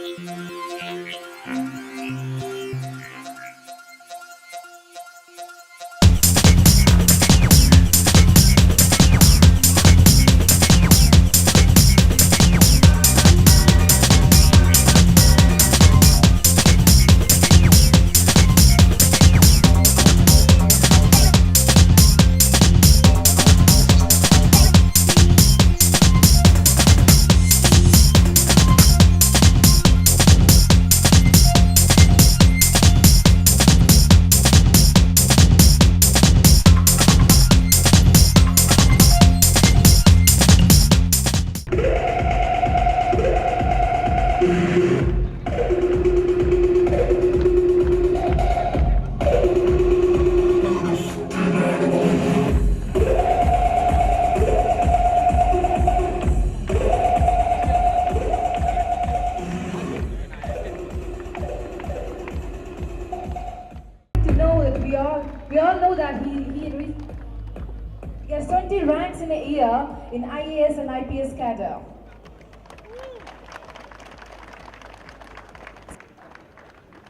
We all know that he has 20 ranks in a year in IAS and IPS cadre.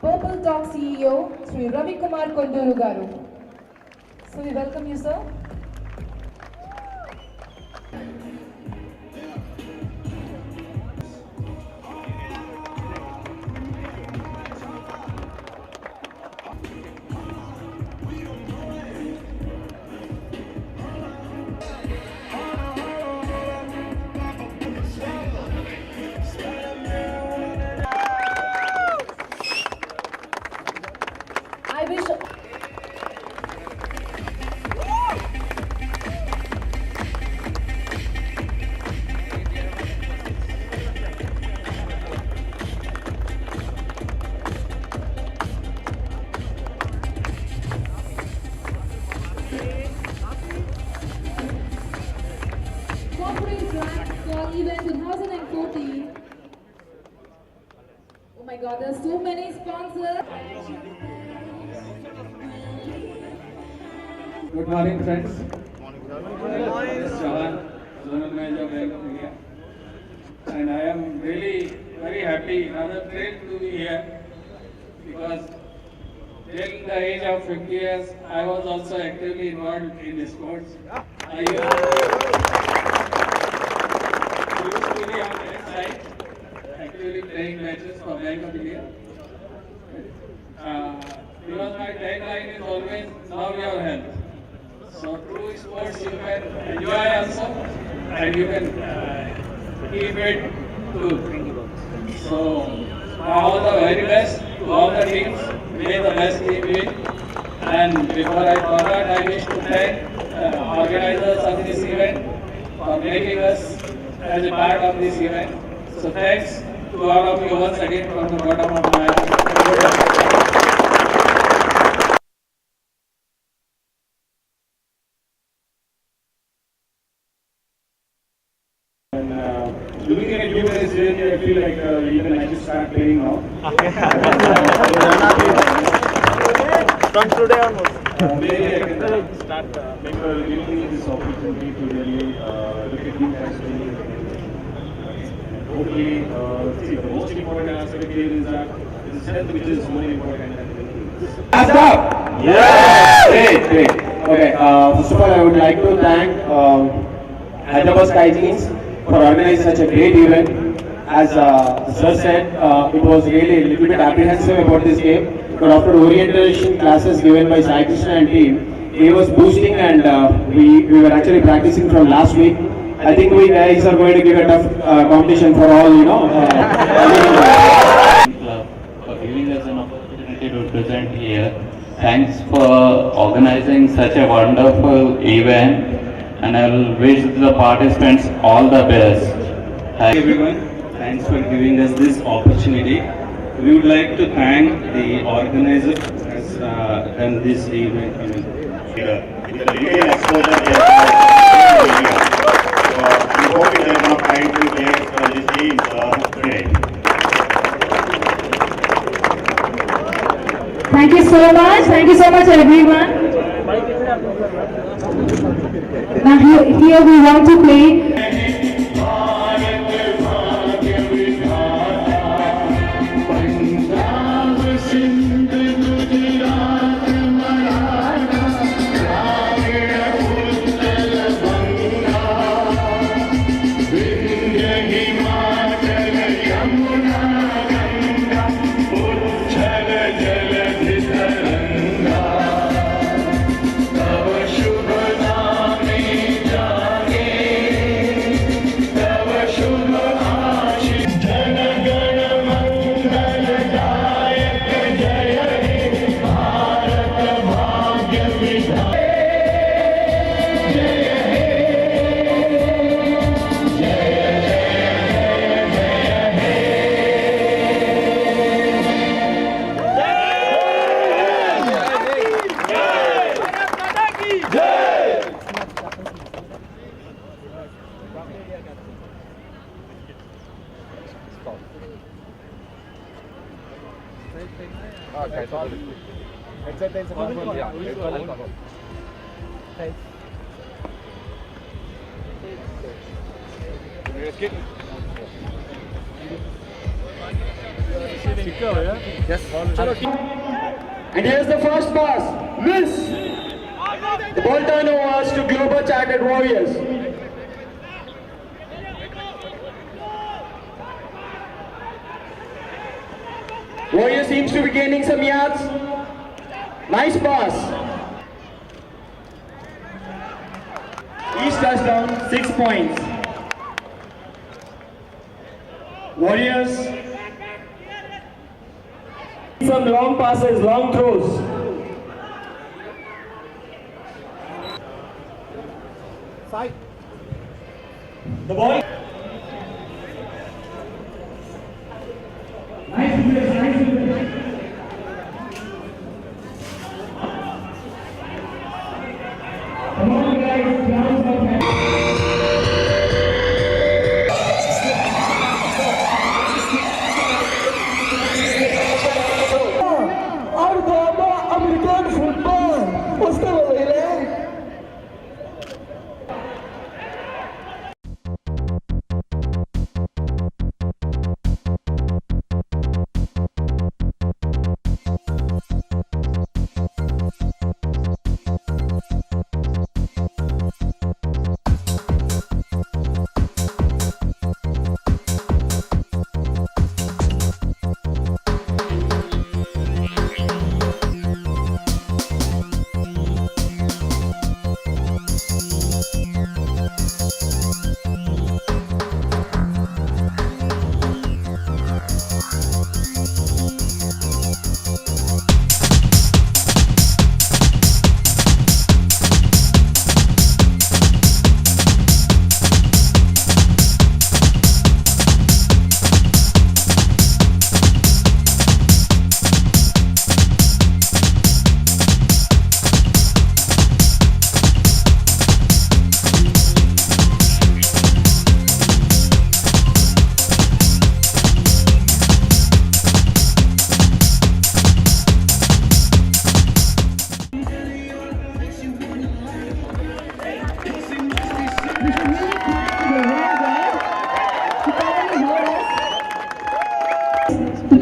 Purple Talk CEO, Sri Ravi Kumar Konduru Garu. So we welcome you, sir. I wish. Corporate rank for event 2014. Oh my God, there's so many sponsors. Good morning, friends. Good morning. Chavan, Zonal Manager, Bank of India. And I am really very happy, rather thrilled to be here because till the age of 50 years, I was also actively involved in sports. I used to be on that side, actively playing matches for Bank of India. Because my tagline is always love your health. So through sports you can enjoy also and you can keep it too. So all the very best to all the teams. May the best team win. And before I forget, I wish to thank organizers of this event for making us as a part of this event. So thanks to all of you once again from the bottom of my heart. Looking at you guys really, I feel like even I should start playing now. From today onwards. Maybe I can start giving me this opportunity to really look at you guys. Hopefully, see, the most important aspect here is that it's health which is more important than anything. Hands up! Yeah! Great, great. Okay, first of all, I would like to thank Hyderabad Sky Jeans for organizing such a great event. As the sir said, it was really a little bit apprehensive about this game, but after orientation classes given by Sai Krishna and team, it was boosting and we were actually practicing from last week. I think we guys are going to give a tough competition for all, you know. For giving us an opportunity to present here. Thanks for organizing such a wonderful event. And I will wish the participants all the best. Hi everyone, thanks for giving us this opportunity. We would like to thank the organizer who has done this event. With the media exposure, we hope it is enough time to get this team today. Thank you so much. Thank you so much, everyone. Now here we want to play. And here's the first pass. Miss. The ball turnovers to Global Chartered Warriors. Warriors seems to be gaining some yards. Nice pass. Each touchdown, 6 points. Warriors. Some long passes, long throws. The ball. American football. What's the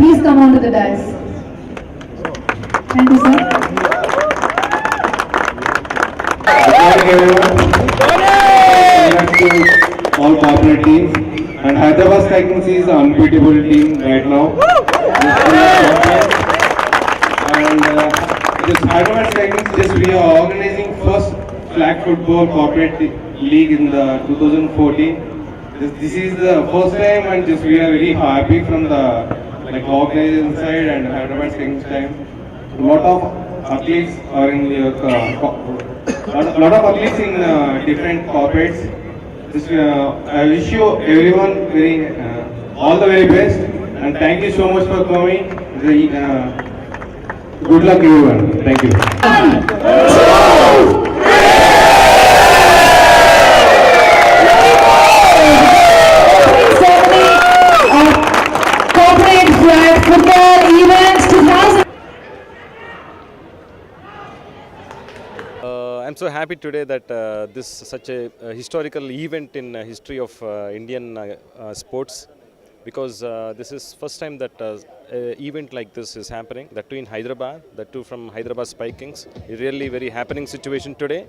Please come on to the dais. Thank you, sir. All corporate teams, and Hyderabad Skykings is an unbeatable team right now. And this Hyderabad Skykings, just we are organizing first flag football corporate league in the 2014. This is the first time, and just we are very happy from the organizing side and Hyderabad Skykings time. A lot of athletes are in your lot of athletes in different corporates. I wish you everyone all the very best, and thank you so much for coming. Good luck everyone. Thank you. Corporate flag football events 2000. I'm so happy today that this such a historical event in history of Indian sports, because this is first time that a event like this is happening, that too in Hyderabad, that too from Hyderabad Spike Kings. A really very happening situation today.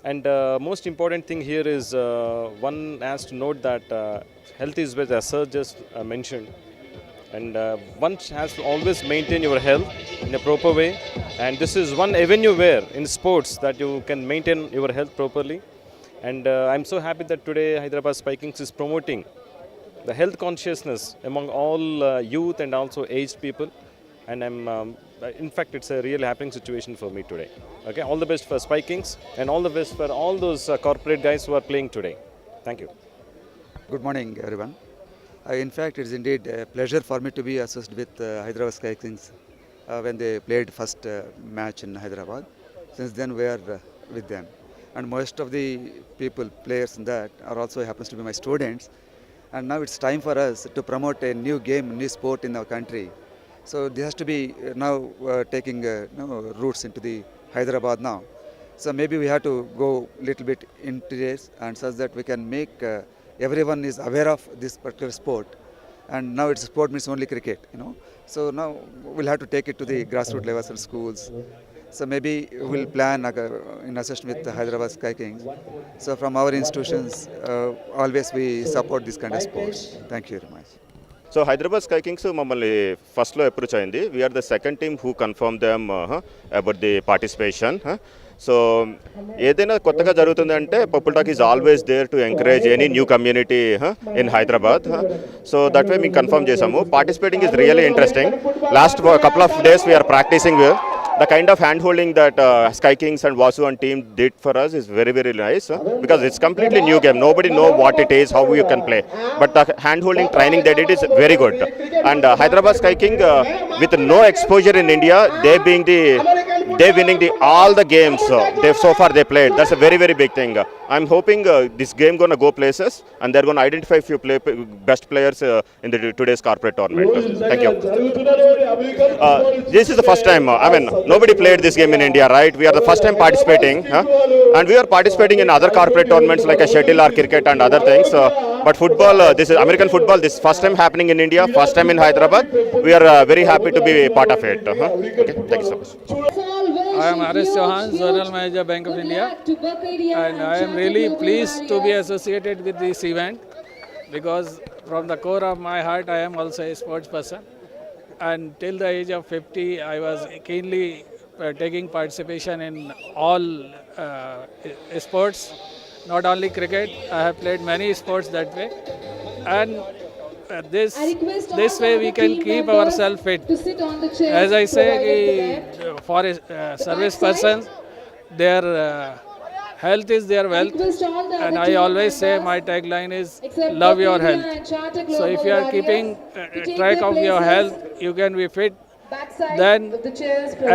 And most important thing here is one has to note that health is where, as sir just mentioned, and one has to always maintain your health in a proper way, and this is one avenue where in sports that you can maintain your health properly. And I'm so happy that today Hyderabad Spike Kings is promoting the health consciousness among all youth and also aged people, and in fact it's a really happening situation for me today. Okay, all the best for Spike Kings and all the best for all those corporate guys who are playing today. Thank you. Good morning, everyone. In fact, it is indeed a pleasure for me to be associated with Hyderabad Sky Kings when they played first match in Hyderabad. Since then, we are with them. And most of the people, players in that, are also happens to be my students. And now it's time for us to promote a new game, new sport in our country. So this has to be now taking roots into the Hyderabad now. So maybe we have to go little bit into this and such that we can make everyone is aware of this particular sport. And now it's sport means only cricket, So now we'll have to take it to the grassroots levels and schools. So maybe we'll plan in association with the Hyderabad Sky Kings. So from our institutions, always we support this kind of sports. Thank you very much. So Hyderabad sky kings మమ్మల్ని ఫస్ట్లో approach అయింది. We're the second team who confirm them about the participation. So ఏదైనా కొత్తగా జరుగుతుందంటే people talk is always there to encourage any new community in Hyderabad. So that way మేము confirm చేసాము. Participating is really interesting. Last couple of days we're practising. The kind of hand-holding that Sky Kings and Vasu and team did for us is very, very nice because it's completely new game. Nobody know what it is, how you can play. But the hand-holding training they did is very good. And Hyderabad Sky King, with no exposure in India, they winning all the games so far they played. That's a very, very big thing. I'm hoping this game gonna go places and they're gonna identify a few best players in the today's corporate tournament. Thank you. This is the first time. Nobody played this game in India, right? We are the first time participating, and we are participating in other corporate tournaments like a shuttle or cricket and other things. But football, this is American football. This is first time happening in India, first time in Hyderabad. We are very happy to be part of it. Okay, thank you so much. I am Harish Chauhan, Zonal Manager, Bank of India, and I am really pleased to be associated with this event because from the core of my heart I am also a sports person, and till the age of 50 I was keenly taking participation in all sports, not only cricket. I have played many sports that way, and this way we can keep ourselves fit. As I say, for service persons, their health is their wealth, and I always say my tagline is love your health. So if you are keeping track of your health, you can be fit. Then,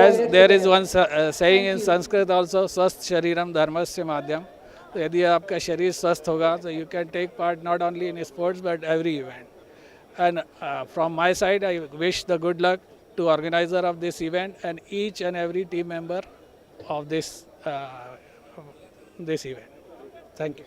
as there is one saying in Sanskrit also, swasth shariram dharmasya madhyam. So यदि आपका शरीर स्वस्थ होगा, so you can take part not only in sports but every event. And from my side, I wish the good luck to organizer of this event and each and every team member of this event. Thank you.